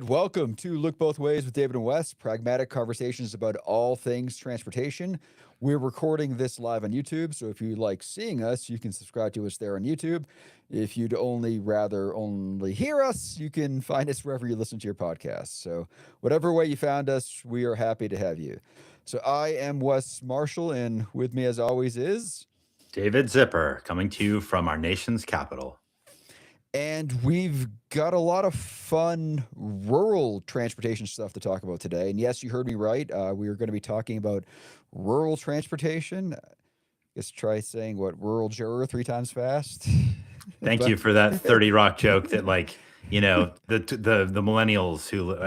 right, welcome to Look Both Ways with David and Wes, pragmatic conversations about all things transportation. We're recording this live on YouTube, so if you like seeing us, you can subscribe to us there on YouTube. If you'd only hear us, you can find us wherever you listen to your podcasts. So whatever way you found us, we are happy to have you. So I am Wes Marshall, and with me as always is... David Zipper, coming to you from our nation's capital. And we've got a lot of fun rural transportation stuff to talk about today. And yes, you heard me right. We are going to be talking about rural transportation. I guess try saying rural juror 3 times fast. Thank But you for that 30 Rock joke that, the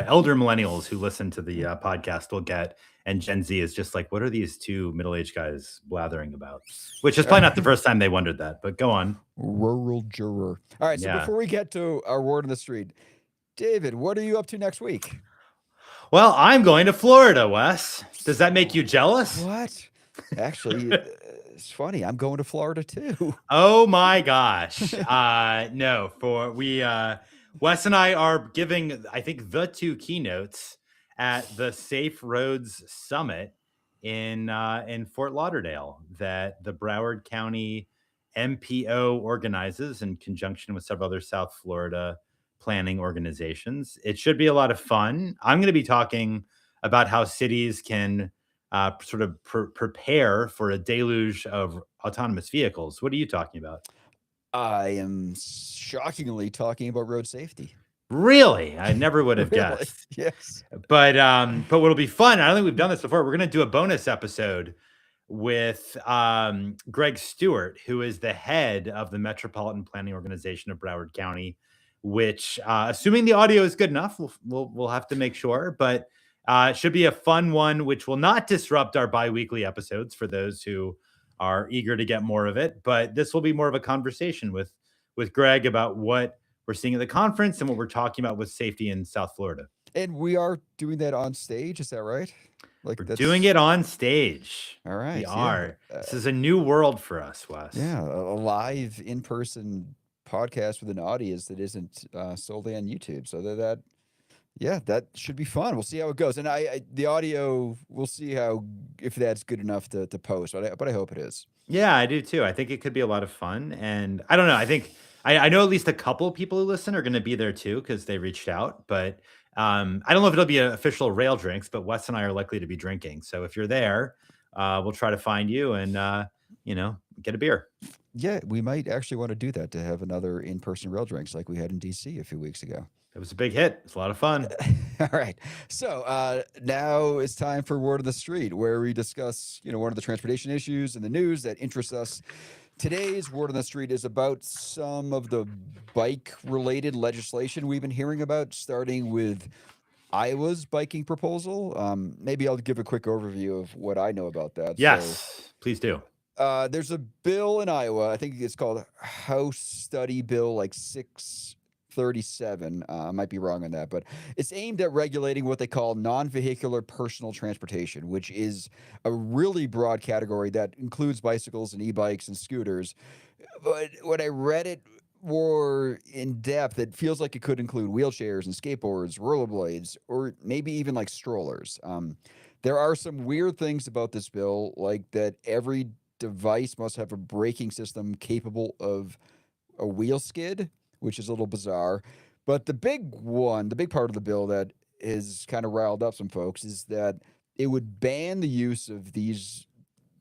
elder millennials who listen to the podcast will get. And Gen Z is just like, what are these two middle-aged guys blathering about? Which is probably not the first time they wondered that, but go on. Rural juror. All right, so Yeah. before we get to our word on the street, David, what are you up to next week? Well, I'm going to Florida, Wes. Does that make you jealous? What? Actually, it's funny. I'm going to Florida too. Oh my gosh. No, Wes and I are giving, I think, the 2 keynotes at the Safe Roads Summit in Fort Lauderdale that the Broward County MPO organizes in conjunction with several other South Florida planning organizations. It should be a lot of fun. I'm going to be talking about how cities can prepare for a deluge of autonomous vehicles. What are you talking about? I am shockingly talking about road safety. Really? I never would have Really? guessed. Yes. But what'll be fun, I don't think we've done this before. We're going to do a bonus episode with Greg Stewart, who is the head of the Metropolitan Planning Organization of Broward County, which, assuming the audio is good enough, we'll have to make sure, but it should be a fun one, which will not disrupt our bi-weekly episodes for those who are eager to get more of it. But this will be more of a conversation with Greg about what we're seeing at the conference and what we're talking about with safety in South Florida. And we are doing that on stage, is that right? We're doing it on stage. All right. We are. This is a new world for us, Wes. Yeah, a live in-person podcast with an audience that isn't solely on YouTube. So that should be fun. We'll see how it goes. And the audio, we'll see if that's good enough to post, but I hope it is. Yeah, I do too. I think it could be a lot of fun. And I don't know. I think I know at least a couple of people who listen are going to be there too because they reached out. But I don't know if it'll be an official rail drinks, but Wes and I are likely to be drinking. So if you're there, we'll try to find you and get a beer. Yeah, we might actually want to do that, to have another in-person rail drinks like we had in DC a few weeks ago. It was a big hit. It's a lot of fun. All right. So now it's time for Word of the Street, where we discuss, one of the transportation issues in the news that interests us. Today's Word on the Street is about some of the bike-related legislation we've been hearing about, starting with Iowa's biking proposal. Maybe I'll give a quick overview of what I know about that. Yes, please do. There's a bill in Iowa. I think it's called House Study Bill 637. I might be wrong on that, but it's aimed at regulating what they call non-vehicular personal transportation, which is a really broad category that includes bicycles and e-bikes and scooters. But when I read it more in depth, it feels like it could include wheelchairs and skateboards, rollerblades, or maybe even like strollers. There are some weird things about this bill, like that every device must have a braking system capable of a wheel skid, which is a little bizarre. But the big part of the bill that is kind of riled up some folks, is that it would ban the use of these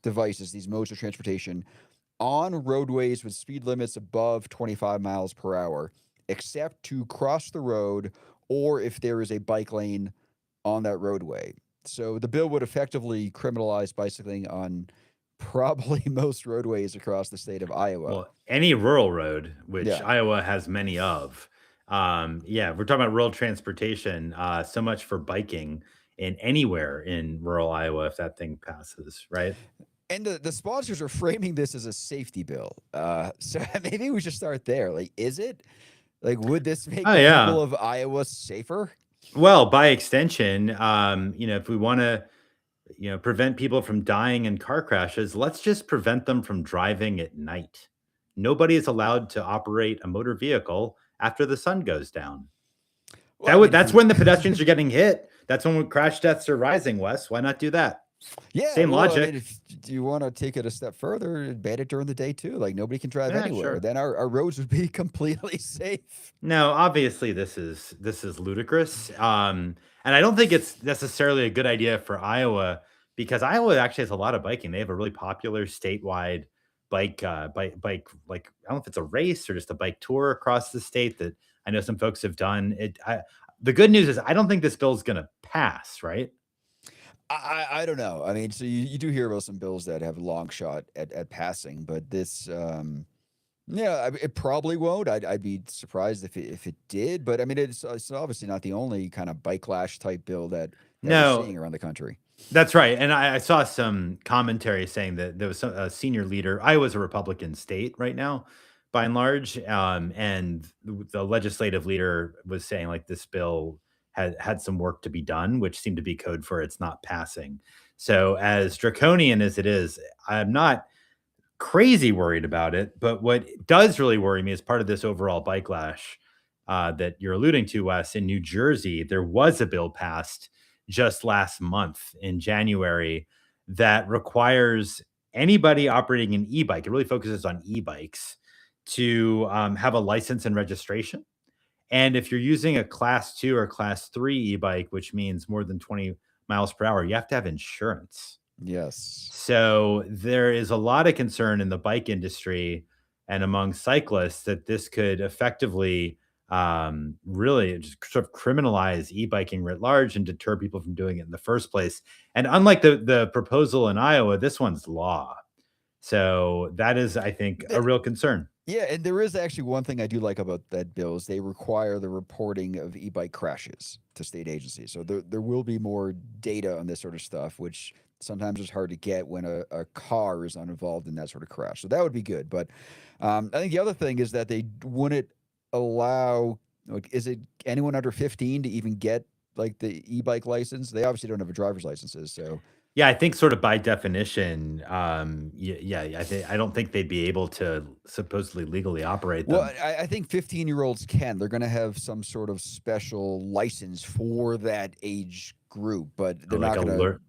devices, these modes of transportation, on roadways with speed limits above 25 miles per hour, except to cross the road or if there is a bike lane on that roadway. So the bill would effectively criminalize bicycling on probably most roadways across the state of Iowa. Well, any rural road, which Yeah. Iowa has many of. We're talking about rural transportation. So much for biking in anywhere in rural Iowa if that thing passes, right? And the sponsors are framing this as a safety bill. So maybe we should start there. Is it? Would this make the people of Iowa safer? Well, by extension, if we want to, prevent people from dying in car crashes, let's just prevent them from driving at night. Nobody is allowed to operate a motor vehicle after the sun goes down. Well, I mean, if That's you when the pedestrians are getting hit. That's when crash deaths are rising, Wes. Why not do that? yeah, Same well, I mean, logic. if you want to take it a step further, ban it during the day too. Like nobody can drive Yeah, anywhere. sure. Then our roads would be completely safe. No, obviously this is ludicrous. And I don't think it's necessarily a good idea for Iowa because Iowa actually has a lot of biking. They have a really popular statewide bike like I don't know if it's a race or just a bike tour across the state that I know some folks have done. The good news is I don't think this bill is going to pass, right? I don't know. I mean, so you do hear about some bills that have a long shot at passing, but this, yeah, it probably won't. I'd be surprised if it did. But I mean, it's obviously not the only kind of bike lash type bill that we're No, seeing around the country. that's right, and I saw some commentary saying that there was a senior leader. Iowa's a Republican state right now, by and large, and the legislative leader was saying like this bill had some work to be done, which seemed to be code for it's not passing. So, as draconian as it is, I'm not crazy worried about it. But what does really worry me is part of this overall bike lash that you're alluding to, Wes. In New Jersey, there was a bill passed just last month in January that requires anybody operating an e-bike. It really focuses on e-bikes to have a license and registration. And if you're using a class two or class three e-bike, which means more than 20 miles per hour, you have to have insurance. Yes. So there is a lot of concern in the bike industry and among cyclists that this could effectively really just sort of criminalize e-biking writ large and deter people from doing it in the first place. And unlike the proposal in Iowa, this one's law. So that is, I think, a real concern. Yeah, and there is actually one thing I do like about that bill is they require the reporting of e-bike crashes to state agencies. So there will be more data on this sort of stuff, which sometimes is hard to get when a car is uninvolved in that sort of crash. So that would be good. But I think the other thing is that they wouldn't allow, like, is it anyone under 15 to even get like the e-bike license? They obviously don't have a driver's licenses, so Yeah, I think sort of by definition, I don't think they'd be able to supposedly legally operate well, them. I think 15-year-olds can. They're going to have some sort of special license for that age group, but they're Or like not a going to. lear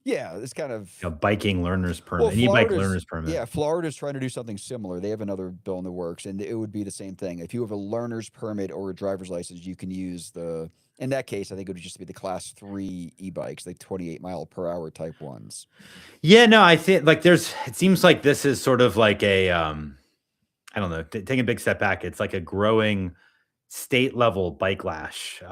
Yeah, it's kind of. biking learner's Well, permit, an e-bike Florida's. learner's permit. Yeah, Florida's trying to do something similar. They have another bill in the works, and it would be the same thing. If you have a learner's permit or a driver's license, you can use the. In that case, I think it would just be the class three e-bikes, like 28-mile-per-hour type ones. Yeah, no, I think like it seems like this is sort of like a I don't know, taking a big step back. It's like a growing state level bike lash,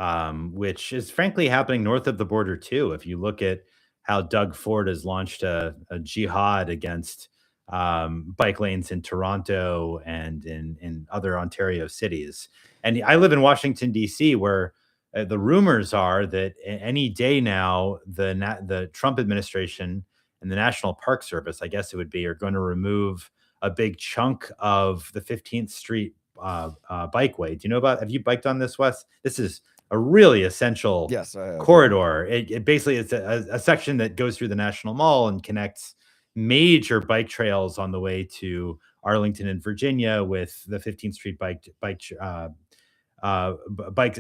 which is frankly happening north of the border too. If you look at how Doug Ford has launched a jihad against bike lanes in Toronto and in other Ontario cities. And I live in Washington D.C., where the rumors are that any day now the Trump administration and the National Park Service, I guess it would be, are going to remove a big chunk of the 15th Street bikeway. Do you know about? Have you biked on this, Wes? This is a really essential Yes, I have. Yeah. corridor. It basically is a section that goes through the National Mall and connects major bike trails on the way to Arlington and Virginia with the 15th Street bike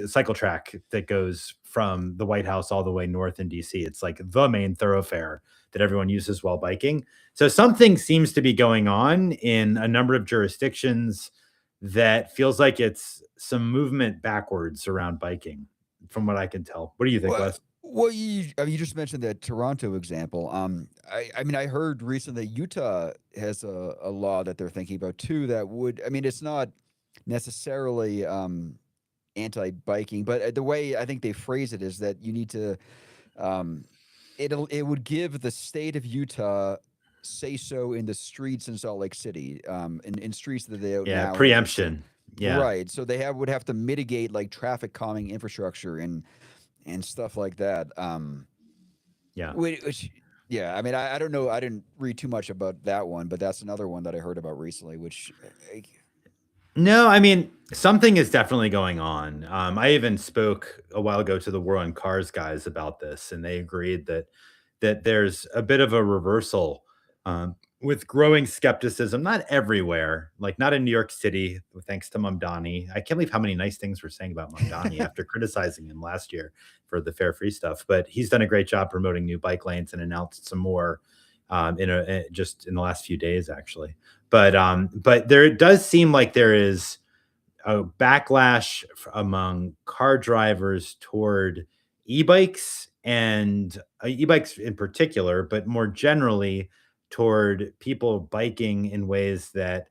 cycle track that goes from the White House all the way north in DC. It's like the main thoroughfare that everyone uses while biking. So something seems to be going on in a number of jurisdictions that feels like it's some movement backwards around biking, from what I can tell. What do you think, Well, Wes? I mean, you just mentioned that Toronto example. I mean, I heard recently Utah has a law that they're thinking about too that would. I mean, it's not necessarily anti-biking, but the way I think they phrase it is that you need to. Um, it would give the state of Utah say so in the streets in Salt Lake City, in streets that they don't Yeah, now have the preemption. Yeah. right. So they would have to mitigate like traffic calming infrastructure and stuff like that. Yeah. Which yeah, I mean, I don't know. I didn't read too much about that one, but that's another one that I heard about recently. Which, No, I mean, something is definitely going on. I even spoke a while ago to the War on Cars guys about this, and they agreed that there's a bit of a reversal. with growing skepticism, not everywhere, like not in New York City, thanks to Mamdani. I can't believe how many nice things we're saying about Mamdani after criticizing him last year for the Fair Free stuff. But he's done a great job promoting new bike lanes and announced some more just in the last few days, actually. But there does seem like there is a backlash among car drivers toward e-bikes and e-bikes in particular, but more generally toward people biking in ways that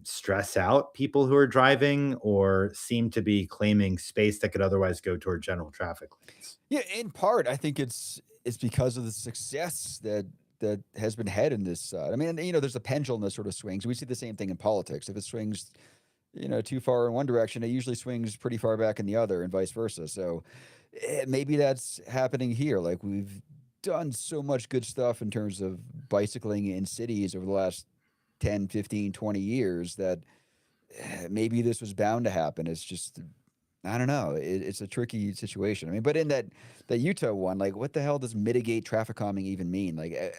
stress out people who are driving or seem to be claiming space that could otherwise go toward general traffic lanes. Yeah, in part, I think it's because of the success that has been had in this side. I mean, there's a pendulum that sort of swings. We see the same thing in politics. If it swings, too far in one direction, it usually swings pretty far back in the other, and vice versa. So maybe that's happening here. Like we've done so much good stuff in terms of bicycling in cities over the last 10, 15, 20 years that maybe this was bound to happen. It's just I don't know. It's a tricky situation. I mean, but in that Utah one, like, what the hell does mitigate traffic calming even mean? Like,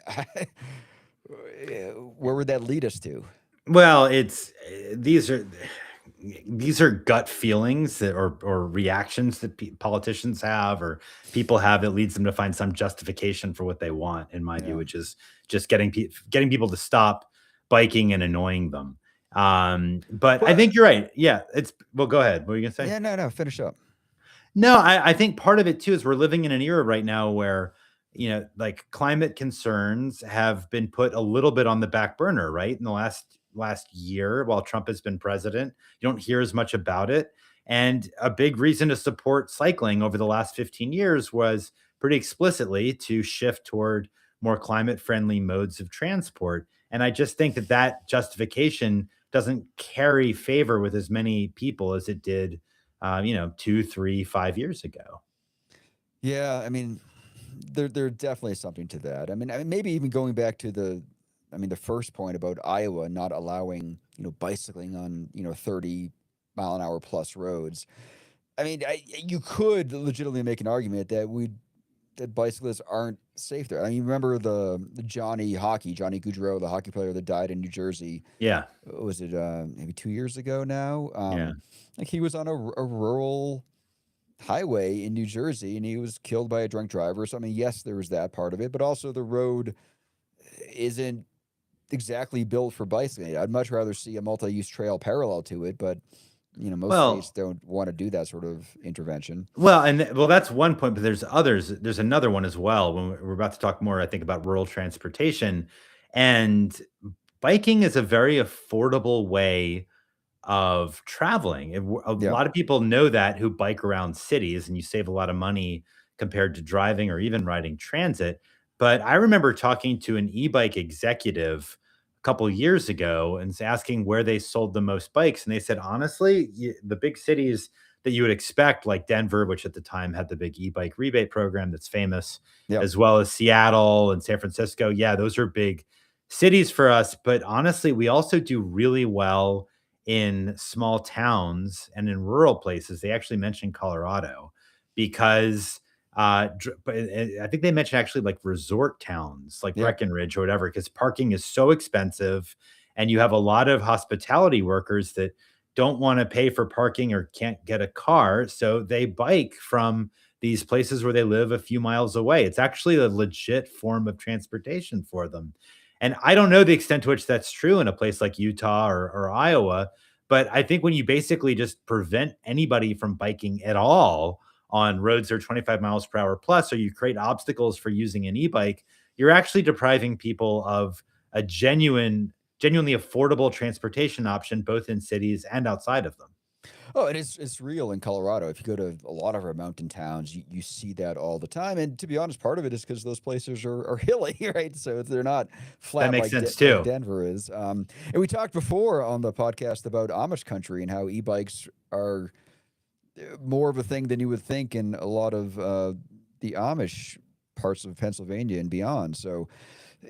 where would that lead us to? Well, it's these are gut feelings that, or reactions that politicians have or people have that leads them to find some justification for what they want, in my view, Yeah. which is just getting people to stop biking and annoying them. But I Well, think you're right. Yeah, it's well. Go ahead. What were you gonna say? yeah, no, no, finish up. No, I think part of it too is we're living in an era right now where, like climate concerns have been put a little bit on the back burner, right? In the last year while Trump has been president, you don't hear as much about it. And a big reason to support cycling over the last 15 years was pretty explicitly to shift toward more climate friendly modes of transport. And I just think that that justification doesn't carry favor with as many people as it did 2, 3, 5 years ago. Yeah, I mean, there definitely is something to that. I mean, maybe even going back to the first point about Iowa not allowing bicycling on 30-mile-an-hour plus roads. I mean, you could legitimately make an argument that bicyclists aren't safe there. I mean, remember the Johnny Gaudreau, the hockey player that died in New Jersey. Yeah, Was it maybe 2 years ago now? yeah. Like he was on a rural highway in New Jersey and he was killed by a drunk driver. So I mean, yes, there was that part of it, but also the road isn't exactly built for bicycling. I'd much rather see a multi-use trail parallel to it, but most states Well, don't want to do that sort of intervention. well, that's one point, but there's others. There's another one as well. When we're about to talk more, I think about rural transportation, and biking is a very affordable way of traveling. A Yeah. lot of people know that who bike around cities, and you save a lot of money compared to driving or even riding transit. But I remember talking to an e-bike executive a couple years ago and asking where they sold the most bikes, and they said, honestly, the big cities that you would expect, like Denver, which at the time had the big e-bike rebate program that's famous, Yep. as well as Seattle and San Francisco. Yeah, those are big cities for us. But honestly, we also do really well in small towns and in rural places. They actually mentioned Colorado because but I think they mentioned actually like resort towns like Yep. Breckenridge or whatever, because parking is so expensive and you have a lot of hospitality workers that don't want to pay for parking or can't get a car. So they bike from these places where they live a few miles away. It's actually a legit form of transportation for them. And I don't know the extent to which that's true in a place like Utah or Iowa, but I think when you basically just prevent anybody from biking at all on roads that are 25 miles per hour plus, or you create obstacles for using an e-bike, you're actually depriving people of a genuinely affordable transportation option, both in cities and outside of them. Oh, and it's real in Colorado. If you go to a lot of our mountain towns, you see that all the time. And to be honest, part of it is because those places are hilly, right? So they're not That flat makes like sense like too. Denver is. And we talked before on the podcast about Amish country and how e-bikes are more of a thing than you would think in a lot of the Amish parts of Pennsylvania and beyond. So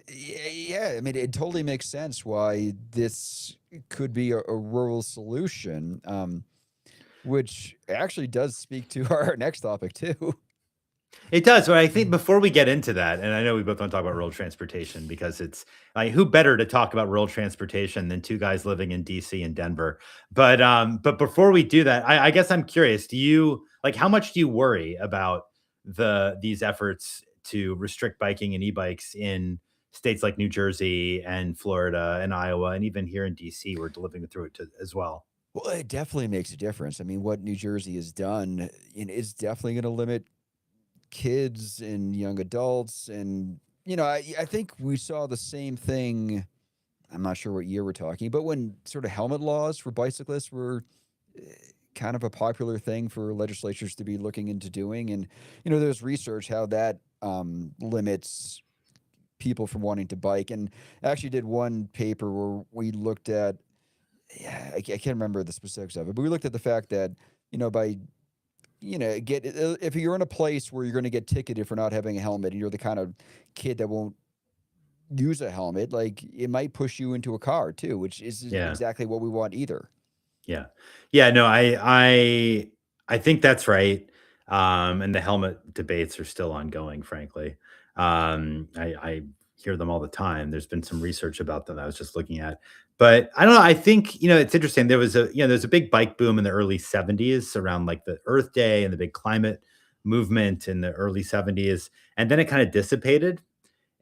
yeah, I mean, it totally makes sense why this could be a rural solution. Which actually does speak to our next topic too. It does. But I think before we get into that, and I know we both want to talk about rural transportation because it's like who better to talk about rural transportation than two guys living in DC and Denver. But before we do that, I guess I'm curious. Do you like how much do you worry about these efforts to restrict biking and e-bikes in states like New Jersey and Florida and Iowa and even here in DC, we're living through it as well. Well, it definitely makes a difference. I mean, what New Jersey has done is definitely going to limit kids and young adults. And, I think we saw the same thing. I'm not sure what year we're talking, but when sort of helmet laws for bicyclists were eh, kind of a popular thing for legislatures to be looking into doing. And, there's research how that limits people from wanting to bike. And I actually did one paper where we looked at, yeah, I can't remember the specifics of it, but we looked at the fact that, by if you're in a place where you're going to get ticketed for not having a helmet and you're the kind of kid that won't use a helmet, like it might push you into a car too, which is Yeah. exactly what we want either. Yeah. Yeah, no, I think that's right. And the helmet debates are still ongoing, frankly. I hear them all the time. There's been some research about them I was just looking at. But I don't know, I think, it's interesting. There's a big bike boom in the early 70s around like the Earth Day and the big climate movement in the early 70s. And then it kind of dissipated.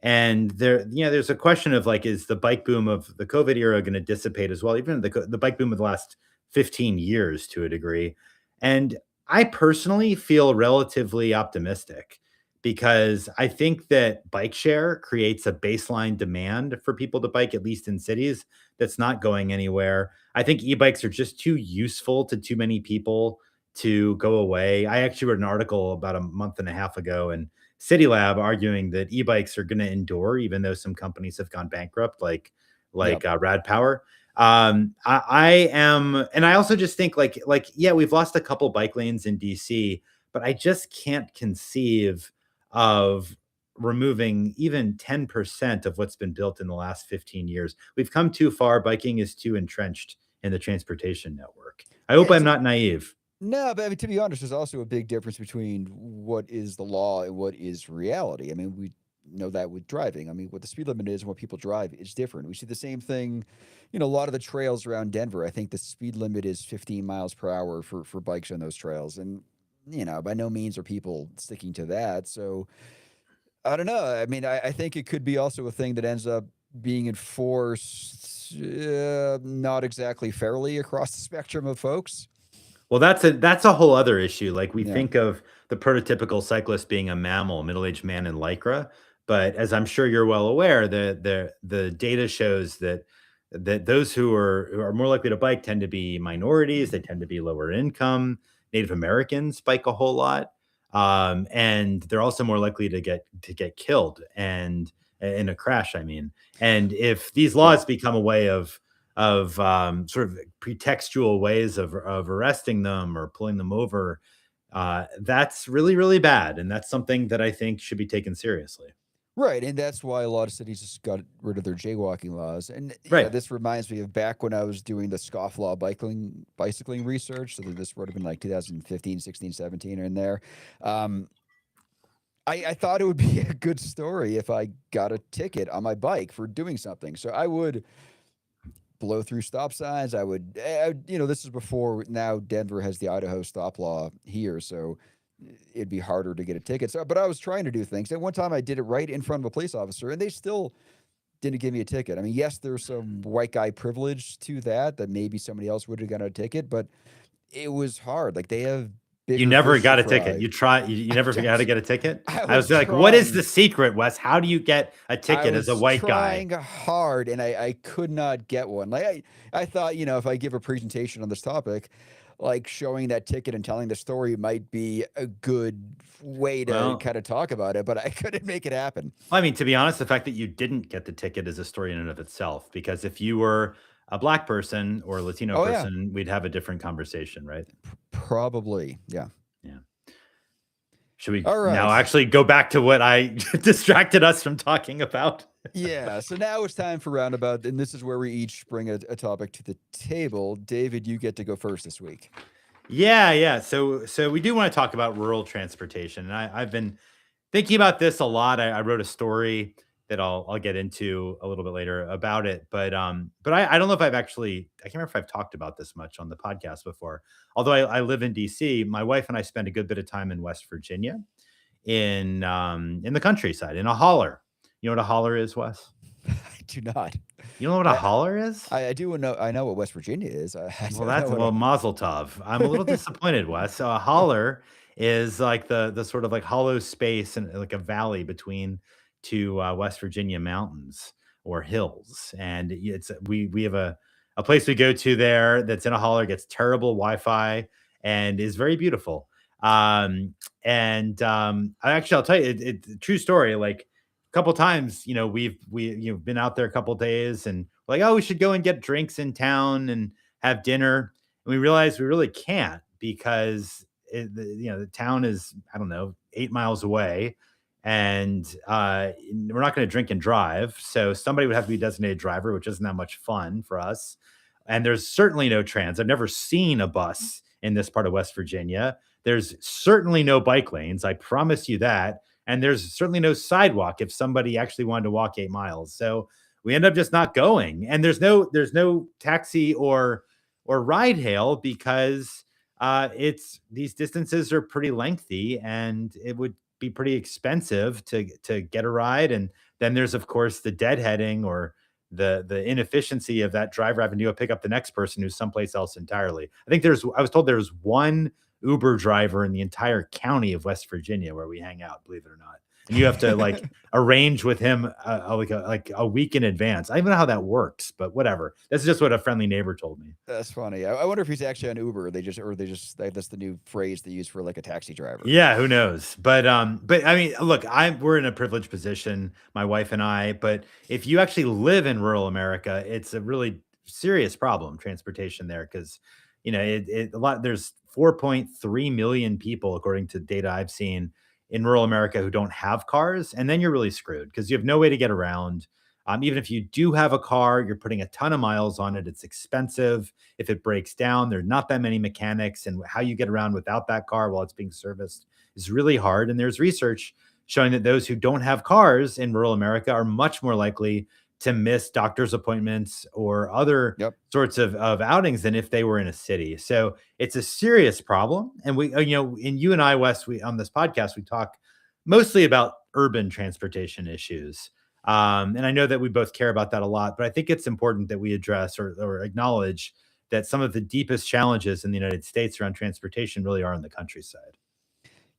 And there's a question of like, is the bike boom of the COVID era going to dissipate as well? Even the bike boom of the last 15 years to a degree. And I personally feel relatively optimistic because I think that bike share creates a baseline demand for people to bike, at least in cities, that's not going anywhere. I think e-bikes are just too useful to too many people to go away. I actually wrote an article about a month and a half ago, and City Lab arguing that e-bikes are going to endure, even though some companies have gone bankrupt, Yep. Rad Power. I am, and I also just think yeah, we've lost a couple bike lanes in DC, but I just can't conceive of removing even 10% of what's been built in the last 15 years. We've come too far. Biking is too entrenched in the transportation network. I Yeah, hope I'm not naive. no, but I mean, to be honest, there's also a big difference between what is the law and what is reality. I mean, we know that with driving. I mean, what the speed limit is and what people drive is different. We see the same thing, a lot of the trails around Denver. I think the speed limit is 15 miles per hour for bikes on those trails. And, by no means are people sticking to that. So I don't know. I mean, I think it could be also a thing that ends up being enforced not exactly fairly across the spectrum of folks. Well, that's a whole other issue. Like we Yeah. think of the prototypical cyclist being a mammal, middle-aged man in lycra, but as I'm sure you're well aware, the data shows that those who are more likely to bike tend to be minorities. They tend to be lower income. Native Americans bike a whole lot, and they're also more likely to get killed and in a crash. I mean, and if these Yeah. laws become a way of sort of pretextual ways of arresting them or pulling them over, that's really, really bad. And that's something that I think should be taken seriously. Right, and that's why a lot of cities just got rid of their jaywalking laws. And Right. this reminds me of back when I was doing the scofflaw bicycling research. So this would have been like 2015, 16, 17 or in there. Um, I thought it would be a good story if I got a ticket on my bike for doing something. So I would blow through stop signs. This is before now Denver has the Idaho stop law here, so it'd be harder to get a ticket. So, but I was trying to do things. And one time I did it right in front of a police officer, and they still didn't give me a ticket. I mean, yes, there's some white guy privilege to that maybe somebody else would have got a ticket, but it was hard. Like they have You bigger never fish to got a ticket. fry. You never figured out how to get a ticket. I I was was like, what is the trying. secret, Wes? How do you get a I ticket as a was white guy? trying hard and I could not get one. Like I thought, if I give a presentation on this topic, like showing that ticket and telling the story might be a good way to Well, kind of talk about it, but I couldn't make it happen. I mean, to be honest, the fact that you didn't get the ticket is a story in and of itself, because if you were a black person or a Latino Oh yeah, person, we'd have a different conversation, right? probably. Yeah. Yeah. Should we All now right. actually go back to what I distracted us from talking about? Yeah. So now it's time for roundabout, and this is where we each bring a topic to the table. David, you get to go first this week. Yeah, yeah. So we do want to talk about rural transportation, and I've been thinking about this a lot. I wrote a story that I'll get into a little bit later about it, but I don't know if I can't remember if I've talked about this much on the podcast before. Although I live in DC, my wife and I spend a good bit of time in West Virginia, in the countryside, in a holler. You know what a holler is, Wes? I do not. You know what a I holler is? I do know. I know what West Virginia is. I Well, don't know that's what well, a. Mazel Tov. I'm a little disappointed, Wes. So a holler is like the sort of like hollow space and like a valley between two West Virginia mountains or hills, and it's we have a place we go to there that's in a holler, gets terrible Wi-Fi, and is very beautiful. I'll tell you, it's a true story. Like a couple times, we've been out there a couple days, and like, oh, we should go and get drinks in town and have dinner. And we realized we really can't because the town is, I don't know, 8 miles away, and we're not going to drink and drive. So somebody would have to be a designated driver, which isn't that much fun for us. And there's certainly no trans. I've never seen a bus in this part of West Virginia. There's certainly no bike lanes. I promise you that. And there's certainly no sidewalk if somebody actually wanted to walk 8 miles. So we end up just not going. And there's no taxi or ride hail because it's these distances are pretty lengthy and it would be pretty expensive to get a ride. And then there's of course the deadheading or the inefficiency of that driver having to go pick up the next person who's someplace else entirely. I was told there's one Uber driver in the entire county of West Virginia where we hang out, believe it or not. And you have to like arrange with him like a week in advance. I don't even know how that works, but whatever. That's just what a friendly neighbor told me. That's funny. I wonder if he's actually on Uber. That's the new phrase they use for like a taxi driver. Yeah, who knows? But I mean, look, we're in a privileged position, my wife and I, but if you actually live in rural America, it's a really serious problem, transportation there, because there's 4.3 million people, according to data I've seen, in rural America who don't have cars, and then you're really screwed because you have no way to get around. Even if you do have a car, you're putting a ton of miles on it. It's expensive. If it breaks down, there are not that many mechanics, and how you get around without that car while it's being serviced is really hard. And there's research showing that those who don't have cars in rural America are much more likely to miss doctor's appointments or other Yep. sorts of outings than if they were in a city. So it's a serious problem. And and you and I, Wes, we on this podcast, we talk mostly about urban transportation issues. And I know that we both care about that a lot, but I think it's important that we address or acknowledge that some of the deepest challenges in the United States around transportation really are in the countryside.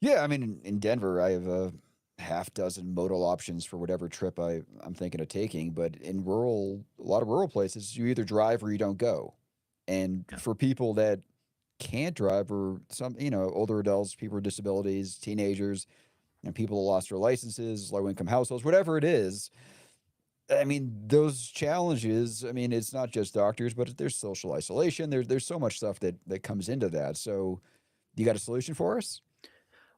Yeah, I mean, in Denver, I have a half dozen modal options for whatever trip I'm thinking of taking. But in a lot of rural places, you either drive or you don't go. And Yeah. for people that can't drive, or older adults, people with disabilities, teenagers, and people that lost their licenses, low income households, whatever it is. I mean, those challenges. I mean, it's not just doctors, but there's social isolation. There's so much stuff that comes into that. So, you got a solution for us?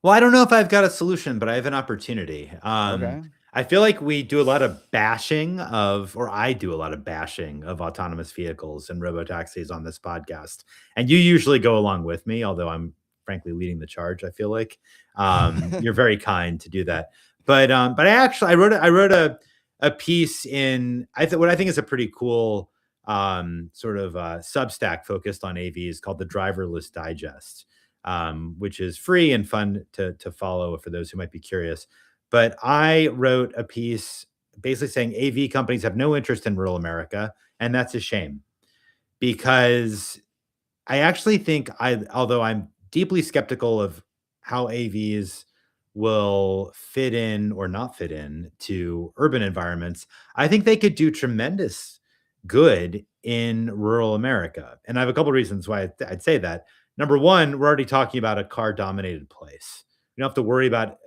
Well, I don't know if I've got a solution, but I have an opportunity. Okay. I feel like we do a lot of bashing or I do a lot of bashing of autonomous vehicles and robotaxis on this podcast. And you usually go along with me, although I'm frankly leading the charge, I feel like. You're very kind to do that. But I wrote a piece in what I think is a pretty cool sort of Substack focused on AVs called the Driverless Digest, which is free and fun to follow for those who might be curious. But I wrote a piece basically saying AV companies have no interest in rural America, and that's a shame because I actually think although I'm deeply skeptical of how AVs will fit in or not fit in to urban environments, I think they could do tremendous good in rural America. And I have a couple of reasons why I'd say that. Number one, we're already talking about a car dominated place. You don't have to worry about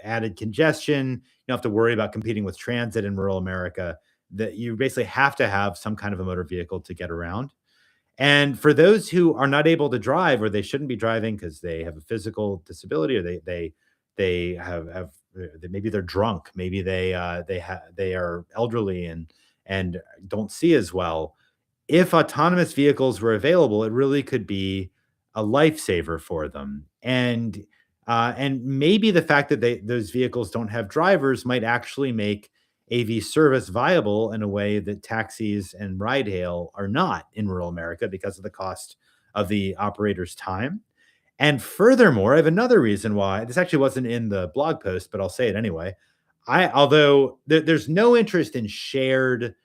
added congestion. You don't have to worry about competing with transit in rural America. That you basically have to have some kind of a motor vehicle to get around. And for those who are not able to drive or they shouldn't be driving because they have a physical disability or they have maybe they're drunk, maybe they are elderly and don't see as well. If autonomous vehicles were available, it really could be a lifesaver for them. And maybe the fact that those vehicles don't have drivers might actually make AV service viable in a way that taxis and ride hail are not in rural America because of the cost of the operator's time. And furthermore, I have another reason why this actually wasn't in the blog post, but I'll say it anyway. Although there's no interest in shared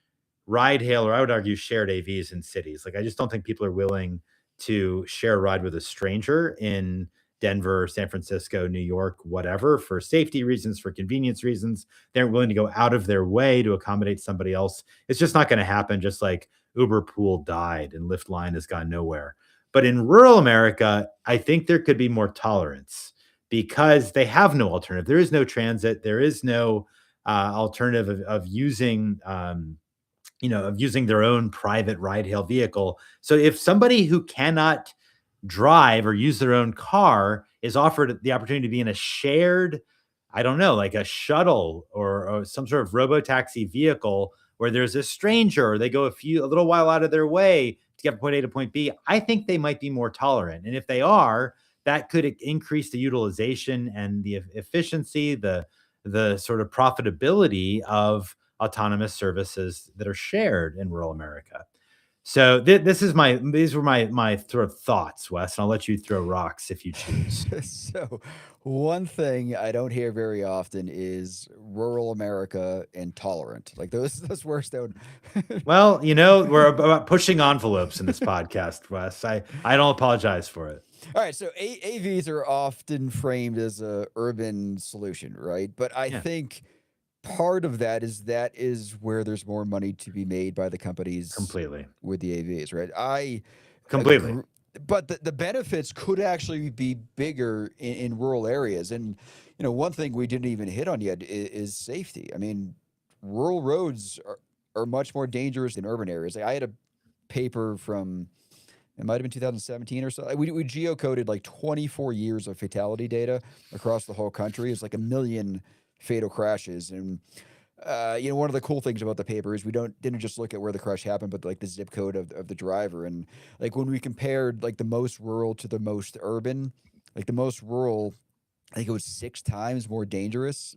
ride hail, or I would argue shared AVs in cities. Like, I just don't think people are willing to share a ride with a stranger in Denver, San Francisco, New York, whatever, for safety reasons, for convenience reasons. They aren't willing to go out of their way to accommodate somebody else. It's just not going to happen. Just like Uber Pool died and Lyft Line has gone nowhere. But in rural America, I think there could be more tolerance because they have no alternative. There is no transit. There is no alternative of using of using their own private ride hail vehicle. So if somebody who cannot drive or use their own car is offered the opportunity to be in a shared, I don't know, like a shuttle or some sort of robo taxi vehicle where there's a stranger, or they go a little while out of their way to get from point A to point B, I think they might be more tolerant. And if they are, that could increase the utilization and the efficiency, the sort of profitability of autonomous services that are shared in rural America. So these were my sort of thoughts, Wes, and I'll let you throw rocks if you choose. So, one thing I don't hear very often is rural America and tolerant. Like those words don't. Well, we're about pushing envelopes in this podcast, Wes. I don't apologize for it. All right, so AVs are often framed as a urban solution, right? But I Yeah, think part of that is where there's more money to be made by the companies completely. with the AVs, right? I Completely. agree, but the benefits could actually be bigger in rural areas. And one thing we didn't even hit on yet is safety. I mean, rural roads are much more dangerous than urban areas. Like, I had a paper from, it might have been 2017 or so. We geocoded like 24 years of fatality data across the whole country. It's like a million fatal crashes. And one of the cool things about the paper is we didn't just look at where the crash happened, but like the zip code of the driver. And like when we compared like the most rural to the most urban, like the most rural, I think it was 6 times more dangerous.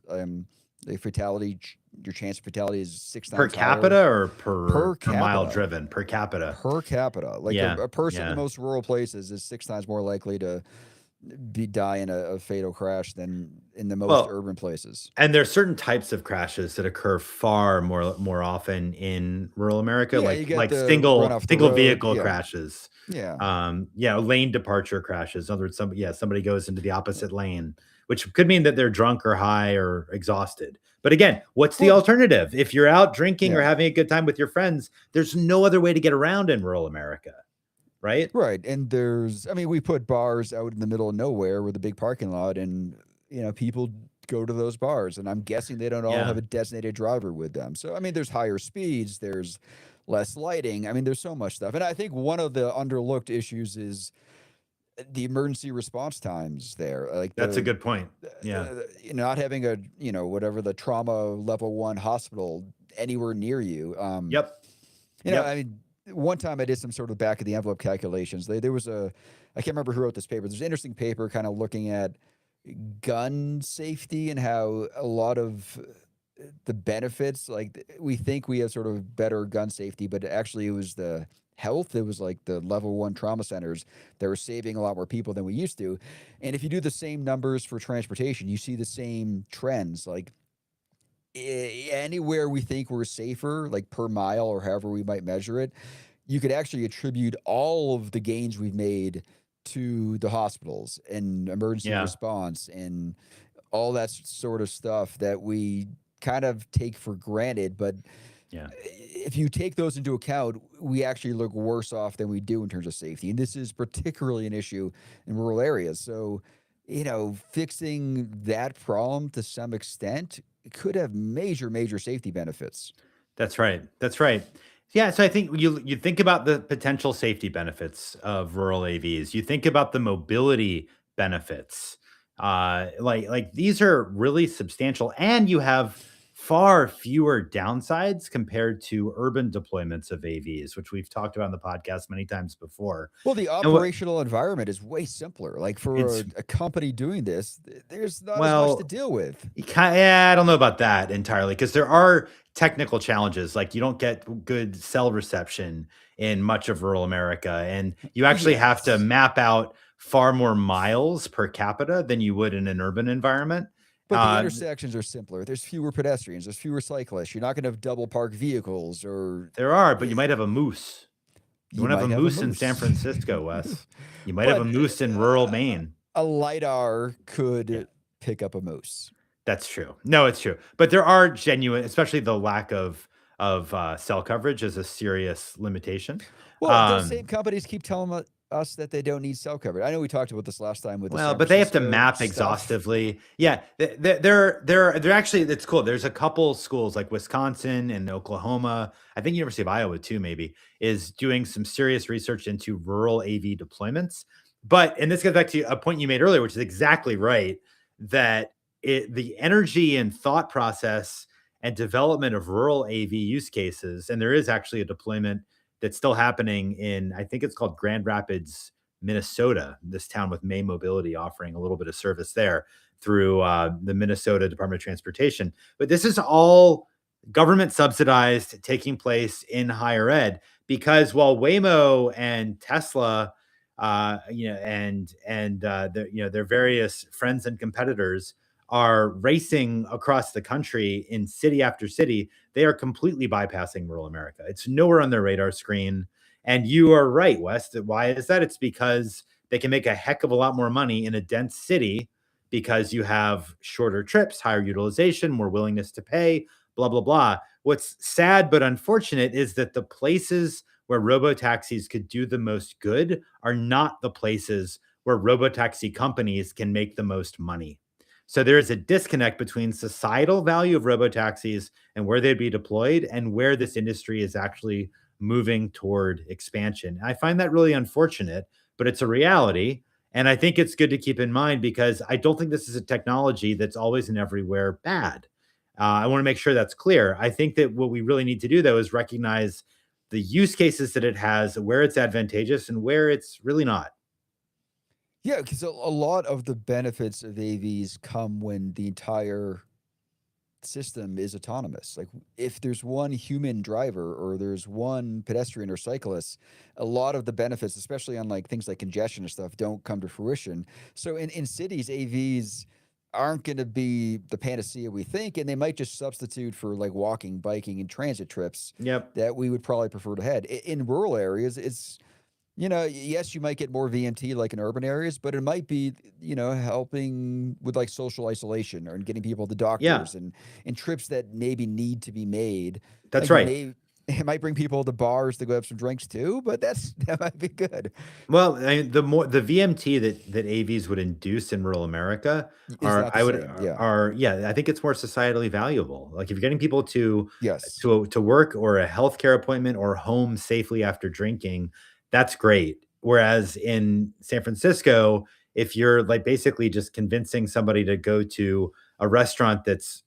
The fatality, your chance of fatality is six Per times higher capita or per per mile capita. driven? Per capita. Per capita. Like Yeah. a person in the Yeah. most rural places is 6 times more likely to die in a fatal crash than in the most Well, urban places. and there are certain types of crashes that occur far more often in rural America, Yeah, you like get the run single off the single road. vehicle Yeah. crashes. Yeah. Lane departure crashes. In other words, somebody goes into the opposite lane, which could mean that they're drunk or high or exhausted. But again, what's the Well, alternative? If you're out drinking or yeah. having a good time with your friends, there's no other way to get around in rural America, right? Right. And we put bars out in the middle of nowhere with a big parking lot, and, people go to those bars. And I'm guessing they don't all Yeah. have a designated driver with them. So, there's higher speeds, there's less lighting. There's so much stuff. And I think one of the underlooked issues is the emergency response times there. Like That's a good point. Yeah. not having a, whatever the trauma level 1 hospital anywhere near you. Yep. You know, Yep. I mean, one time I did some sort of back of the envelope calculations. There was I can't remember who wrote this paper. There's an interesting paper kind of looking at gun safety and how a lot of the benefits, like we think we have sort of better gun safety, but actually it was the health. It was like the level 1 trauma centers that were saving a lot more people than we used to. And if you do the same numbers for transportation, you see the same trends. Like anywhere we think we're safer, like per mile or however we might measure it, you could actually attribute all of the gains we've made to the hospitals and emergency Yeah. response and all that sort of stuff that we kind of take for granted. But Yeah. if you take those into account, we actually look worse off than we do in terms of safety. And this is particularly an issue in rural areas. So, fixing that problem to some extent could have major, major safety benefits. That's right. That's right. Yeah, so I think you think about the potential safety benefits of rural AVs. You think about the mobility benefits. Like these are really substantial, and you have far fewer downsides compared to urban deployments of AVs, which we've talked about on the podcast many times before. Well, the And what operational environment is way simpler. Like for it's a company doing this, there's not as much to well, deal with. yeah, I don't know about that entirely because there are technical challenges. Like you don't get good cell reception in much of rural America, and you actually have to Yes. map out far more miles per capita than you would in an urban environment. But the Uh, intersections are simpler. There's fewer pedestrians, there's fewer cyclists. You're not going to have double park vehicles or there are, but you eh, might have a moose. You you won't have a might have a moose in San moose. Francisco, Wes. You might have But a moose in rural Maine. a LiDAR Yeah, could pick up a moose. that's true. No, it's true. But there are genuine, especially the lack of cell coverage is a serious limitation. Well, those same Um, companies keep telling us that they don't need cell coverage. I know we talked about this last time with the Well, San but they have to Francisco map stuff. exhaustively. Yeah, they're actually it's cool. There's a couple schools like Wisconsin and Oklahoma. I think University of Iowa too, maybe, is doing some serious research into rural AV deployments. But and this goes back to a point you made earlier, which is exactly right, that the energy and thought process and development of rural AV use cases, and there is actually a deployment that's still happening in, I think it's called Grand Rapids, Minnesota, this town with May Mobility offering a little bit of service there through the Minnesota Department of Transportation. But this is all government subsidized, taking place in higher ed, because while Waymo and Tesla, their various friends and competitors are racing across the country in city after city, they are completely bypassing rural America. It's nowhere on their radar screen. And you are right, Wes. Why is that? It's because they can make a heck of a lot more money in a dense city because you have shorter trips, higher utilization, more willingness to pay, blah, blah, blah. What's sad but unfortunate is that the places where robotaxis could do the most good are not the places where robotaxi companies can make the most money. So there is a disconnect between societal value of robotaxis and where they'd be deployed and where this industry is actually moving toward expansion. I find that really unfortunate, but it's a reality. And I think it's good to keep in mind because I don't think this is a technology that's always and everywhere bad. I want to make sure that's clear. I think that what we really need to do, though, is recognize the use cases that it has, where it's advantageous and where it's really not. Yeah, because a lot of the benefits of AVs come when the entire system is autonomous. Like if there's one human driver or there's one pedestrian or cyclist, a lot of the benefits, especially on like things like congestion and stuff, don't come to fruition. So in cities, AVs aren't going to be the panacea we think, and they might just substitute for like walking, biking, and transit trips Yep. that we would probably prefer to head. In rural areas, it's yes, you might get more VMT like in urban areas, but it might be, helping with like social isolation or getting people to Yeah, doctors and trips that maybe need to be made. that's Like right. it might bring people to bars to go have some drinks too, but that might be good. Well, the VMT that AVs would induce in rural America Is not the same. Yeah. are yeah, I think it's more societally valuable. Like if you're getting people Yes. to work or a healthcare appointment or home safely after drinking, that's great. Whereas in San Francisco, if you're like basically just convincing somebody to go to a restaurant that's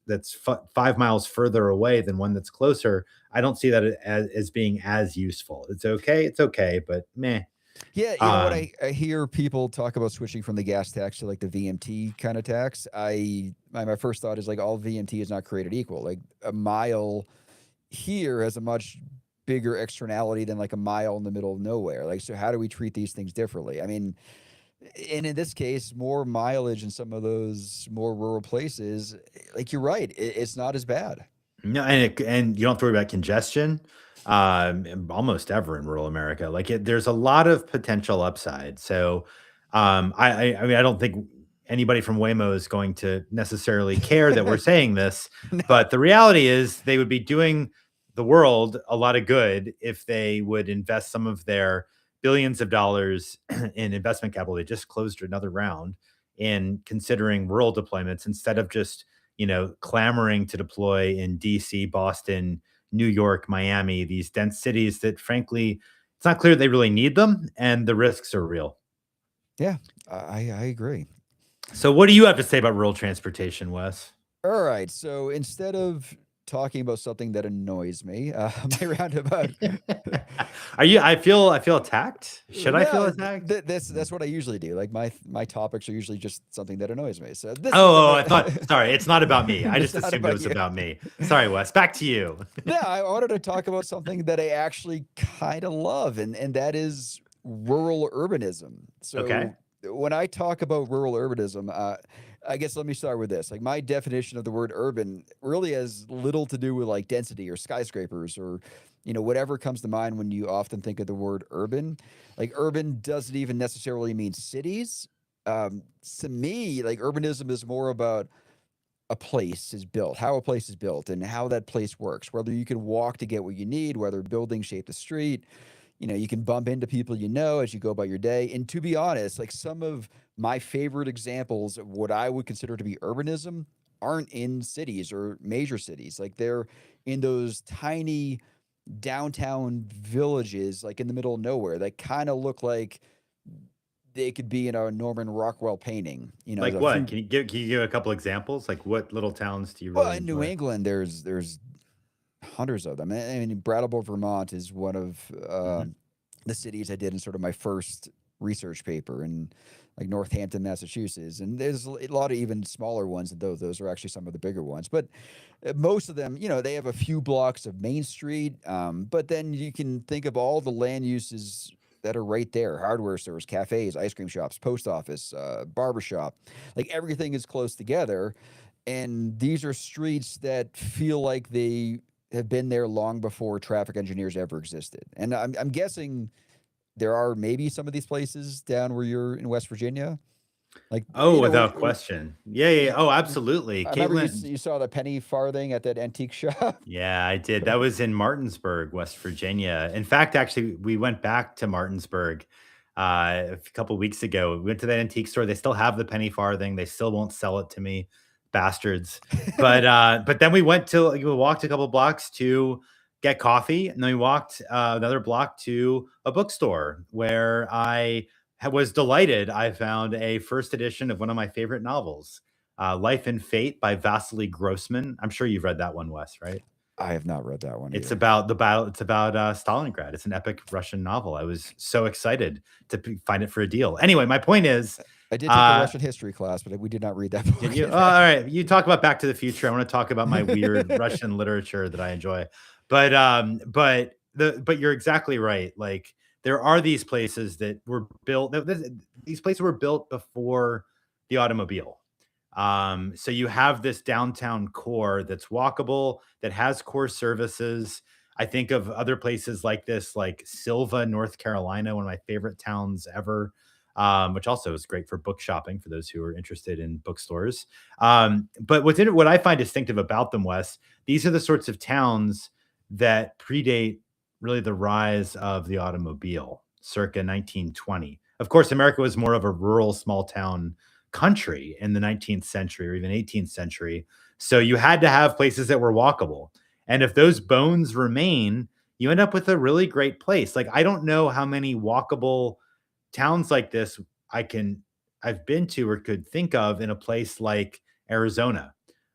5 miles further away than one that's closer, I don't see that as being as useful. It's okay, but meh. Yeah, you know what? Um, I hear people talk about switching from the gas tax to like the VMT kind of tax. My first thought is like all VMT is not created equal. Like a mile here has a much bigger externality than like a mile in the middle of nowhere. Like, so how do we treat these things differently? I mean, and in this case, more mileage in some of those more rural places, like you're right, it's not as bad. no, and you don't have to worry about congestion, almost ever in rural America. Like there's a lot of potential upside. So, I mean, I don't think anybody from Waymo is going to necessarily care that we're saying this, No. but the reality is they would be doing the world a lot of good if they would invest some of their billions of dollars in investment capital. They just closed another round in considering rural deployments instead of just clamoring to deploy in DC, Boston, New York, Miami, these dense cities that frankly, it's not clear they really need them and the risks are real. Yeah, I agree. So what do you have to say about rural transportation, Wes? All right. So instead of talking about something that annoys me, my roundabout. Are you? I feel attacked. Should I feel No, attacked? that's what I usually do. Like my topics are usually just something that annoys me. So this week I'm Oh, gonna. I thought. Sorry, it's not about me. I It's just not assumed it about was you. about me. Sorry, Wes. Back to you. No, I wanted to talk about something that I actually kind of love, and that is rural urbanism. Okay. So when I talk about rural urbanism, I guess let me start with this. Like my definition of the word urban really has little to do with like density or skyscrapers or whatever comes to mind when you often think of the word urban. Like urban doesn't even necessarily mean cities. To me, like urbanism is more about a place is built, how a place is built, and how that place works. Whether you can walk to get what you need, whether buildings shape the street, you can bump into people as you go about your day. And to be honest, like some of my favorite examples of what I would consider to be urbanism aren't in cities or major cities. Like they're in those tiny downtown villages, like in the middle of nowhere, that kind of look like they could be in a Norman Rockwell painting. Like A what? few. Can you give a couple examples? Like what little towns do you Well, really in New enjoy? England, there's hundreds of them. I mean, Brattleboro, Vermont is one of Hmm. the cities I did in sort of my first research paper, and like Northampton, Massachusetts. And there's a lot of even smaller ones, and those are actually some of the bigger ones. But most of them, they have a few blocks of Main Street. But then you can think of all the land uses that are right there: hardware stores, cafes, ice cream shops, post office, barber shop. Like everything is close together. And these are streets that feel like they have been there long before traffic engineers ever existed. And I'm guessing there are maybe some of these places down where you're in West Virginia. Like, Oh, without question. Yeah, yeah, yeah. you, Oh, absolutely. I remember Caitlin. you saw the penny farthing at that antique shop. Yeah, I did. That was in Martinsburg, West Virginia. In fact, actually, we went back to Martinsburg a couple weeks ago. We went to that antique store. They still have the penny farthing. They still won't sell it to me, bastards. But then we walked a couple blocks to get coffee, and then we walked another block to a bookstore where was delighted. I found a first edition of one of my favorite novels, Life and Fate by Vasily Grossman. I'm sure you've read that one, Wes, right? I have not read that one It's either. about the battle. It's about Stalingrad. It's an epic Russian novel. I was so excited to find it for a deal. Anyway, my point is, I did take a uh, Russian history class, but we did not read that did book. you? Oh, all right. You talk about Back to the Future. I want to talk about my weird Russian literature that I enjoy. But you're exactly right. Like there are these places that were built. These places were built before the automobile. So you have this downtown core that's walkable, that has core services. I think of other places like this, like Silva, North Carolina, one of my favorite towns ever, which also is great for book shopping for those who are interested in bookstores. But what I find distinctive about them, Wes, these are the sorts of towns that predate really the rise of the automobile circa 1920. Of course, America was more of a rural small town country in the 19th century or even 18th century. So you had to have places that were walkable. And if those bones remain, you end up with a really great place. Like I don't know how many walkable towns like this I can I've been to or could think of in a place like Arizona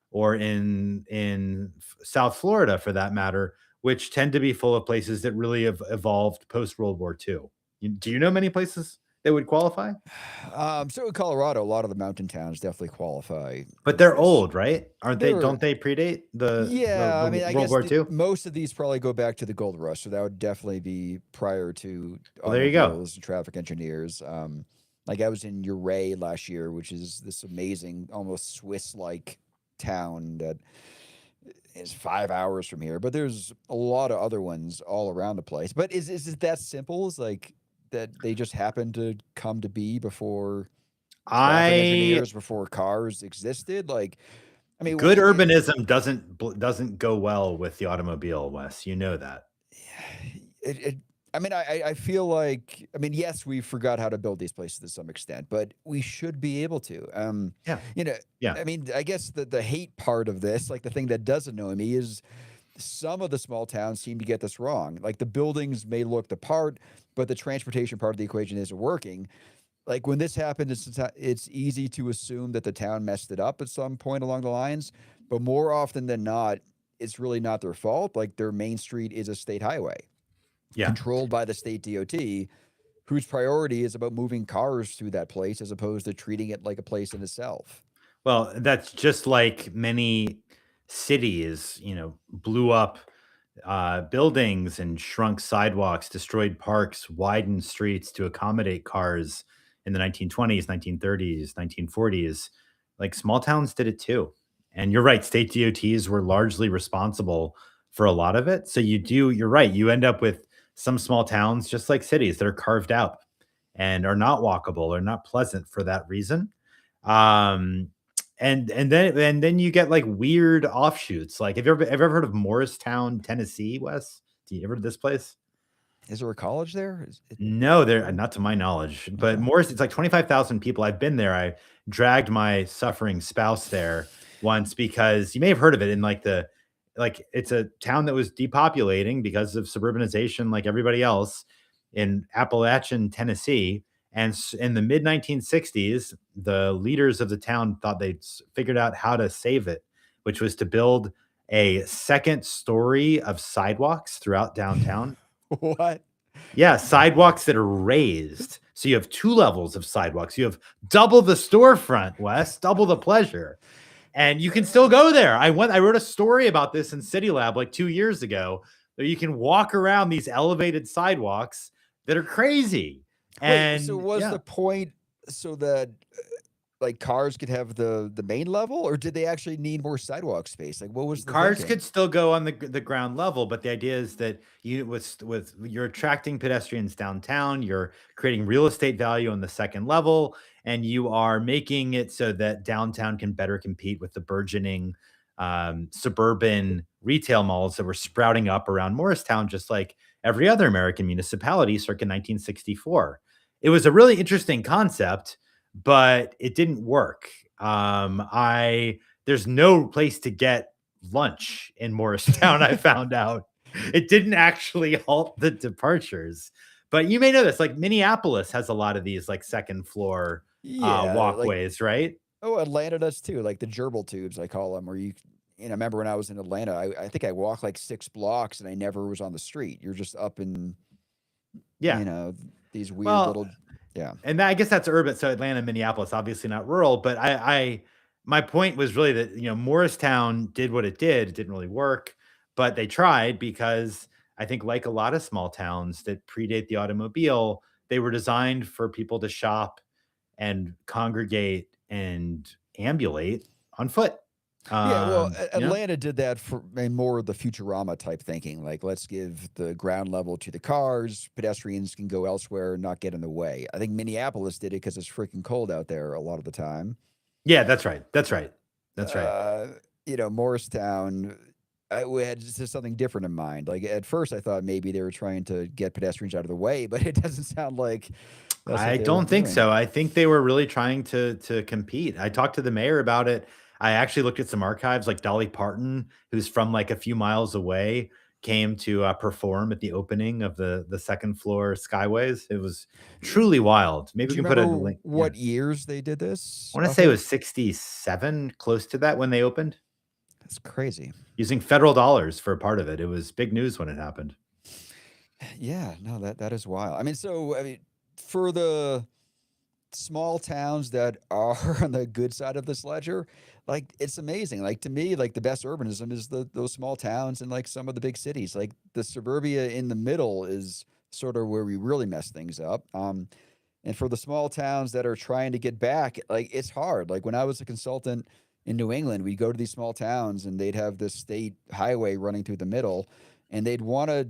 or in South Florida for that matter, which tend to be full of places that really have evolved post World War II. Do you know many places that would qualify? So in Colorado, a lot of the mountain towns definitely qualify But as they're this. old, right? Aren't they? They're Don't they predate the Yeah, I mean, I World guess War II? most of these probably go back to the gold rush, so that would definitely be prior to Well, there you go. automobiles and traffic engineers. Like I was in Uray last year, which is this amazing, almost Swiss-like town that is 5 hours from here. But there's a lot of other ones all around the place. But is it that simple? Is like that they just happen to come to be before traffic I engineers, before cars existed? Like, I mean, Good urbanism doesn't go well with the automobile, Wes. You know that. it I mean, I feel like, I mean, yes, we forgot how to build these places to some extent, but we should be able to. Yeah. You know, Yeah. I mean, I guess the hate part of this, like the thing that does annoy me, is some of the small towns seem to get this wrong. Like the buildings may look the part, but the transportation part of the equation isn't working. Like when this happened, it's easy to assume that the town messed it up at some point along the lines. but more often than not, it's really not their fault. Like their main street is a state highway Yeah. controlled by the state DOT, whose priority is about moving cars through that place as opposed to treating it like a place in itself. Well, that's just like many cities, blew up buildings and shrunk sidewalks, destroyed parks, widened streets to accommodate cars in the 1920s, 1930s, 1940s. Like small towns did it too. And you're right, state DOTs were largely responsible for a lot of it. So you're right. You end up with some small towns, just like cities, that are carved out and are not walkable or not pleasant for that reason. Um, and then you get like weird offshoots. Like, have you ever heard of Morristown, Tennessee, Wes? Do you ever heard of this place? Is there a college there? No, there No? not to my knowledge. But Okay. Morris, it's like 25,000 people. I've been there. I dragged my suffering spouse there once because you may have heard of it in like it's a town that was depopulating because of suburbanization, like everybody else in Appalachian, Tennessee. And in the mid 1960s, the leaders of the town thought they'd figured out how to save it, which was to build a second story of sidewalks throughout downtown. What? Yeah, sidewalks that are raised. So you have 2 levels of sidewalks. You have double the storefront, Wes, double the pleasure. And you can still go there. I wrote a story about this in City Lab like 2 years ago, that you can walk around these elevated sidewalks that are crazy. Wait, so And was yeah, the point so that like cars could have the main level, or did they actually need more sidewalk space? Like, what was the cars could thinking? still go on the ground level, but the idea is that with you're attracting pedestrians downtown, you're creating real estate value on the second level, and you are making it so that downtown can better compete with the burgeoning suburban retail malls that were sprouting up around Morristown, just like every other American municipality circa 1964. It was a really interesting concept, but it didn't work. I There's no place to get lunch in Morristown, I found out. It didn't actually halt the departures. But you may know this, like Minneapolis has a lot of these like second floor Yeah, like walkways, right? oh, Atlanta does too. Like the gerbil tubes, I call them, where I remember when I was in Atlanta, I think I walked like 6 blocks and I never was on the street. You're just up in, Yeah. you know, these weird Well, little, yeah. and I guess that's urban. So Atlanta, Minneapolis, obviously not rural. But my point was really that Morristown did what it did. It didn't really work, but they tried because I think, like a lot of small towns that predate the automobile, they were designed for people to shop and congregate and ambulate on foot. Yeah, well, Um, you know, Atlanta did that for more of the Futurama type thinking. Like, let's give the ground level to the cars, pedestrians can go elsewhere, not get in the way. I think Minneapolis did it because it's freaking cold out there a lot of the time. yeah, that's right. That's right. That's right. uh, Morristown, we had just something different in mind. Like at first, I thought maybe they were trying to get pedestrians out of the way, but it doesn't sound like that's what I they were don't think doing. so. I think they were really trying to compete. I talked to the mayor about it. I actually looked at some archives, like Dolly Parton, who's from like a few miles away, came to perform at the opening of the second floor Skyways. It was truly wild. Maybe Do we you can put a remember link. Yeah, what years they did this? I want to say it Offhand, was 67, close to that when they opened, that's crazy. using federal dollars for a part of it. It was big news when it happened. Yeah, no, that is wild. I mean, for the small towns that are on the good side of this ledger, like it's amazing. Like to me, like the best urbanism is those small towns and like some of the big cities. Like the suburbia in the middle is sort of where we really mess things up. And for the small towns that are trying to get back, like it's hard. Like when I was a consultant in New England, we'd go to these small towns and they'd have this state highway running through the middle, and they'd want to,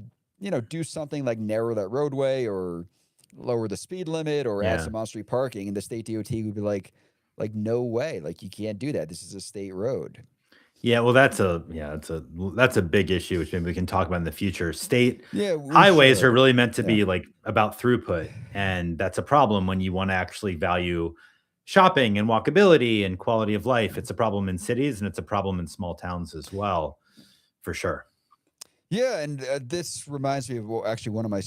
do something like narrow that roadway or lower the speed limit or add Yeah. some on-street parking, and the state DOT would be like no way, like you can't do that. This is a state road. Yeah, well, that's a big issue, which maybe we can talk about in the future. State Yeah, we highways are should. really meant to Yeah. be like about throughput, and that's a problem when you want to actually value shopping and walkability and quality of life. It's a problem in cities and it's a problem in small towns as well, for sure. Yeah, and this reminds me of actually one of my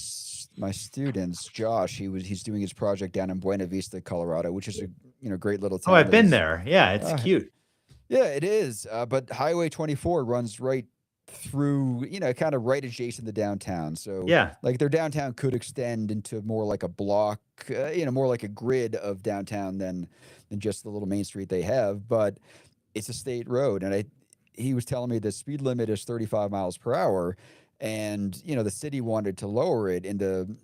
students, Josh. He's doing his project down in Buena Vista, Colorado, which is a great little Oh, town I've that been is. there. Yeah, it's Uh, cute. Yeah, it is. But Highway 24 runs right through, kind of right adjacent to downtown. So, Yeah. like, their downtown could extend into more like a block, more like a grid of downtown than just the little main street they have. But it's a state road, and he was telling me the speed limit is 35 miles per hour, and the city wanted to lower it, and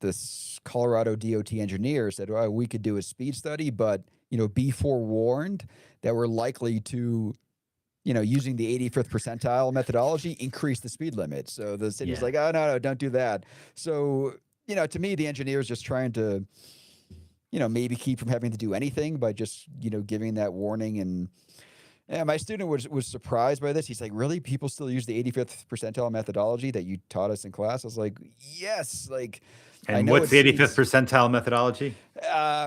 this Colorado DOT engineer said, well, we could do a speed study, but be forewarned that we're likely to, using the 85th percentile methodology, increase the speed limit. So the city's Yeah. like, oh, no, don't do that. So, to me, the engineer is just trying to, maybe keep from having to do anything by just, giving that warning. And yeah, my student was surprised by this. He's like, really? People still use the 85th percentile methodology that you taught us in class? I was like, yes. Like, I And know what's the 85th it's percentile methodology?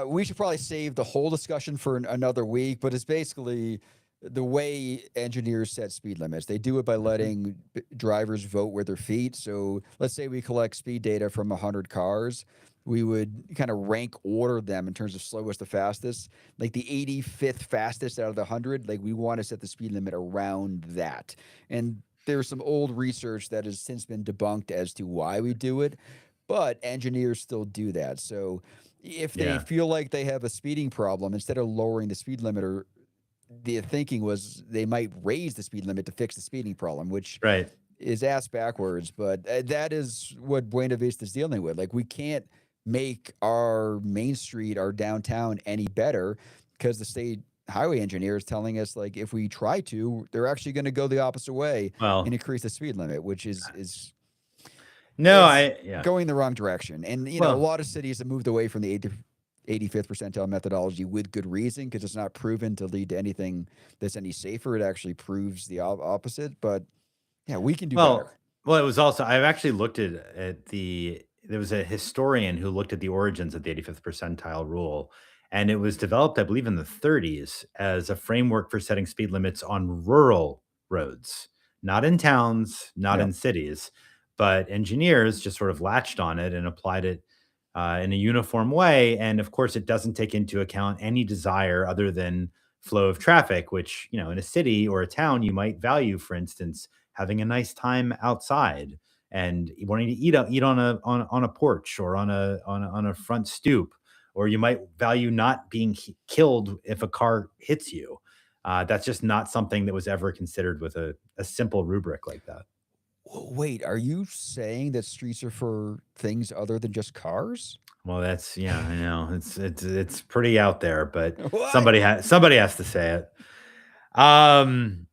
we should probably save the whole discussion for another week, but it's basically the way engineers set speed limits. They do it by Mhm. letting drivers vote with their feet. So let's say we collect speed data from 100 cars. We would kind of rank order them in terms of slowest to fastest. Like the 85th fastest out of the 100, like we want to set the speed limit around that. And there's some old research that has since been debunked as to why we do it, but engineers still do that. So if they Yeah. feel like they have a speeding problem, instead of lowering the speed limit, or the thinking was they might raise the speed limit to fix the speeding problem, which Right. is ass backwards. But that is what Buena Vista is dealing with. Like, we can't make our main street, our downtown, any better because the state highway engineer is telling us, like, if we try to, they're actually going to go the opposite way and Well, increase the speed limit, which is no, it's yeah. going the wrong direction. And a Well, lot of cities have moved away from the 85th percentile methodology with good reason, because it's not proven to lead to anything that's any safer. It actually proves the opposite. But yeah, we can do better. well, it was also I've actually looked at there was a historian who looked at the origins of the 85th percentile rule, and it was developed, I believe, in the 30s as a framework for setting speed limits on rural roads, not in towns, not Yeah. in cities, but engineers just sort of latched on it and applied it in a uniform way. And of course, it doesn't take into account any desire other than flow of traffic, which, in a city or a town, you might value, for instance, having a nice time outside and wanting to eat on a porch or on a front stoop, or you might value not being killed if a car hits you. That's just not something that was ever considered with a simple rubric like that. Wait, are you saying that streets are for things other than just cars? Well, that's yeah, I know it's pretty out there, but What? somebody has to say it. Um,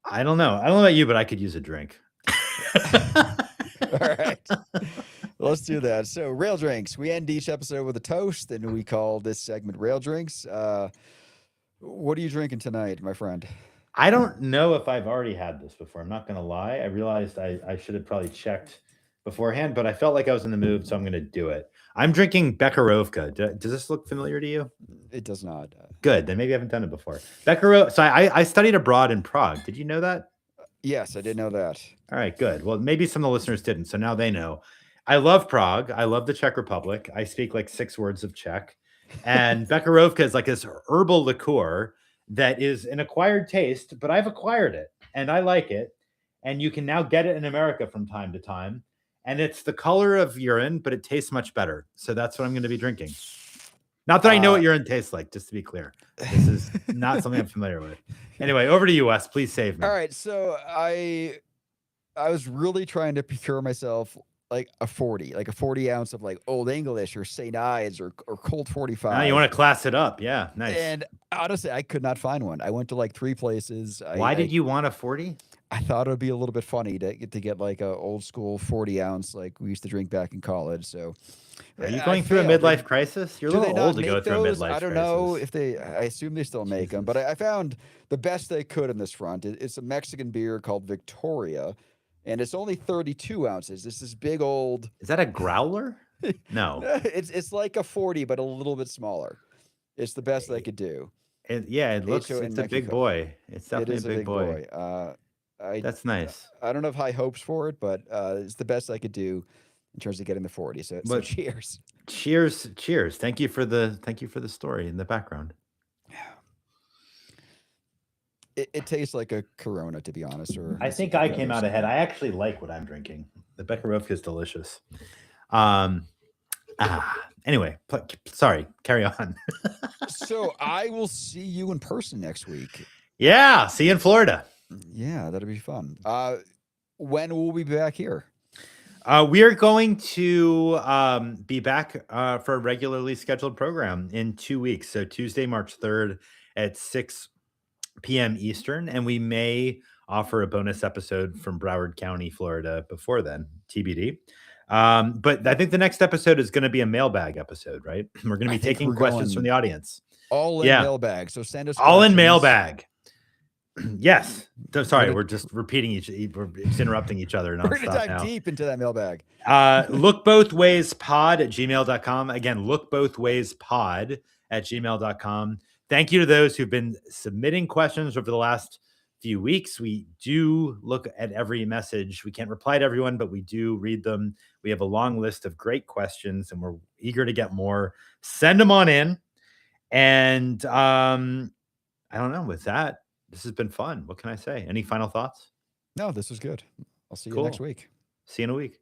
I don't know. I don't know about you, but I could use a drink. All right. Let's do that. So, rail drinks. We end each episode with a toast, and we call this segment Rail Drinks. What are you drinking tonight, my friend? I don't know if I've already had this before. I'm not gonna lie. I realized I should have probably checked beforehand, but I felt like I was in the mood, so I'm gonna do it. I'm drinking Bekarovka. Does this look familiar to you? It does not. Good. Then maybe I haven't done it before. Bekarov. So I studied abroad in Prague. Did you know that? Yes, I did know that. All right, good. Well, maybe some of the listeners didn't, so now they know. I love Prague. I love the Czech Republic. I speak like 6 words of Czech. And Bekarovka is like this herbal liqueur that is an acquired taste, but I've acquired it and I like it. And you can now get it in America from time to time. And it's the color of urine, but it tastes much better. So that's what I'm going to be drinking. Not that I know Uh, what urine tastes like, just to be clear. This is not something I'm familiar with. Anyway, over to you, Wes. Please save me. all right. So I was really trying to procure myself like a 40 ounce of like Old English or St. Ives or Colt Now you 45. want to class it up. Yeah, nice. And honestly, I could not find one. I went to like 3 places. Why did you want a 40? I thought it would be a little bit funny to get like a old school 40 ounce like we used to drink back in college. So Are you I going through a failed. midlife crisis? You're a Do they little not old to go make through a those? midlife I don't know crisis. if they. I assume they still make them, but Jesus. I found the best they could in this front. It's a Mexican beer called Victoria, and it's only 32 ounces. It's this big old. Is that a growler? No. It's like a 40, but a little bit smaller. It's the best they Eh, could do. Yeah, it looks, HO in it's a big Mexico. boy. It's It definitely a is a big big boy. boy. I That's nice. I don't have high hopes for it, but it's the best I could do in terms of getting the 40. So But cheers. cheers. Thank you for the story in the background. It tastes like a Corona, to be honest, or I a think I Citra came or out ahead. something. I actually like what I'm drinking. The Bekarovka is delicious. Um, Anyway, sorry, carry on. So I will see you in person next week. Yeah, see you in Florida. Yeah, that'll be fun. When will we be back here? We are going to be back for a regularly scheduled program in 2 weeks. So Tuesday, March 3rd at 6 p.m. Eastern. And we may offer a bonus episode from Broward County, Florida before then, TBD. But I think the next episode is going to be a mailbag episode, right? We're going to I be think taking we're questions from going the audience. all in Yeah, mailbag. So send us all in questions. mailbag. Yes. Sorry, We're we're just repeating we're just interrupting each other gonna nonstop dive now. deep into that mailbag. Lookbothwayspod@gmail.com. Again, lookbothwayspod@gmail.com. Thank you to those who've been submitting questions over the last few weeks. We do look at every message. We can't reply to everyone, but we do read them. We have a long list of great questions and we're eager to get more. Send them on in. And I don't know, with that, this has been fun. What can I say? Any final thoughts? No, this was good. I'll see you next Cool. week. See you in a week.